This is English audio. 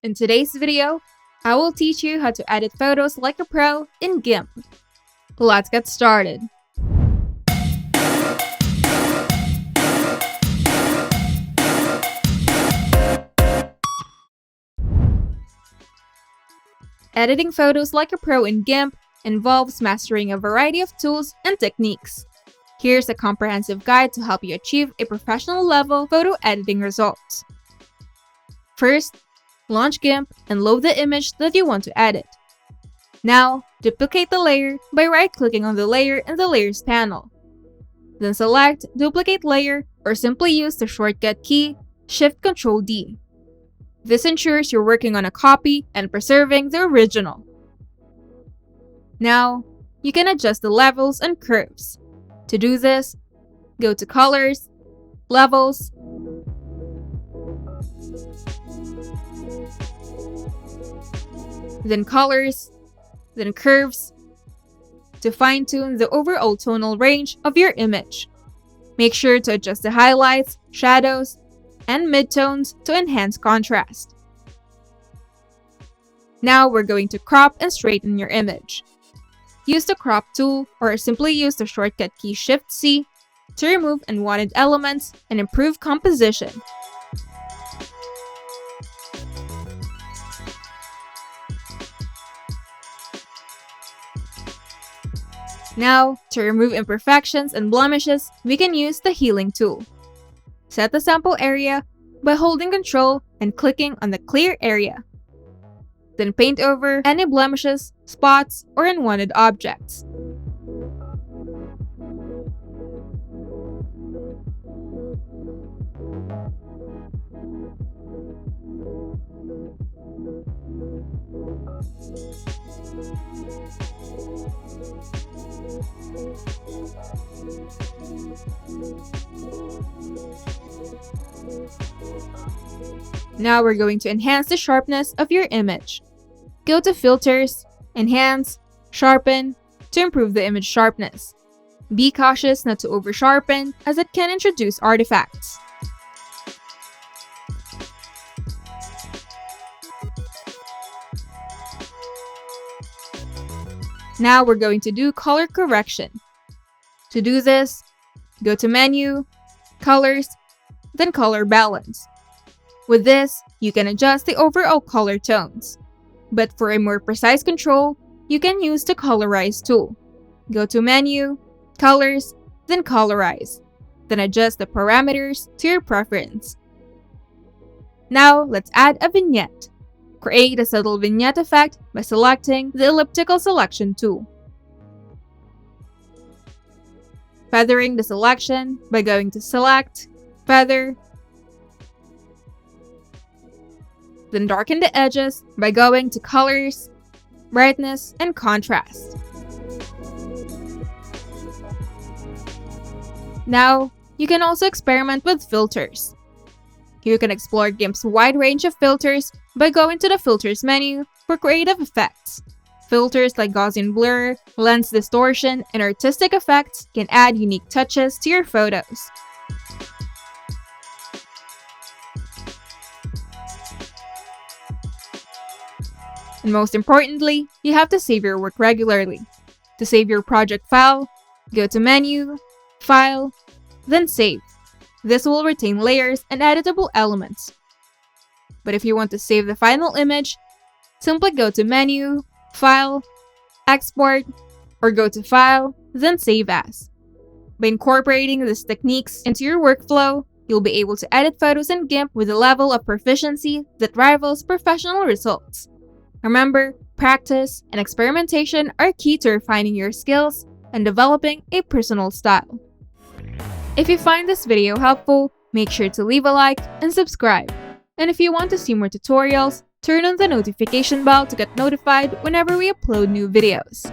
In today's video, I will teach you how to edit photos like a pro in GIMP. Let's get started. Editing photos like a pro in GIMP involves mastering a variety of tools and techniques. Here's a comprehensive guide to help you achieve a professional level photo editing results. First, launch GIMP and load the image that you want to edit. Now, duplicate the layer by right-clicking on the layer in the Layers panel. Then select Duplicate Layer or simply use the shortcut key Shift-Ctrl-D. This ensures you're working on a copy and preserving the original. Now, you can adjust the levels and curves. To do this, go to Colors, Levels, then Colors, then Curves, to fine-tune the overall tonal range of your image. Make sure to adjust the highlights, shadows, and midtones to enhance contrast. Now we're going to crop and straighten your image. Use the crop tool or simply use the shortcut key Shift-C to remove unwanted elements and improve composition. Now, to remove imperfections and blemishes, we can use the Healing tool. Set the sample area by holding Ctrl and clicking on the clear area. Then paint over any blemishes, spots, or unwanted objects. Now we're going to enhance the sharpness of your image. Go to Filters, Enhance, Sharpen to improve the image sharpness. Be cautious not to over-sharpen as it can introduce artifacts. Now we're going to do color correction. To do this, go to Menu, Colors, then Color Balance. With this, you can adjust the overall color tones. But for a more precise control, you can use the Colorize tool. Go to Menu, Colors, then Colorize. Then adjust the parameters to your preference. Now, let's add a vignette. Create a subtle vignette effect by selecting the Elliptical Selection tool. Feathering the selection by going to Select, Feather, then darken the edges by going to Colors, Brightness, and Contrast. Now, you can also experiment with filters. You can explore GIMP's wide range of filters by going to the Filters menu for creative effects. Filters like Gaussian blur, lens distortion, and artistic effects can add unique touches to your photos. And most importantly, you have to save your work regularly. To save your project file, go to Menu, File, then Save. This will retain layers and editable elements. But if you want to save the final image, simply go to Menu, File, Export, or go to File, then Save As. By incorporating these techniques into your workflow, you'll be able to edit photos in GIMP with a level of proficiency that rivals professional results. Remember, practice and experimentation are key to refining your skills and developing a personal style. If you find this video helpful, make sure to leave a like and subscribe. And if you want to see more tutorials, turn on the notification bell to get notified whenever we upload new videos.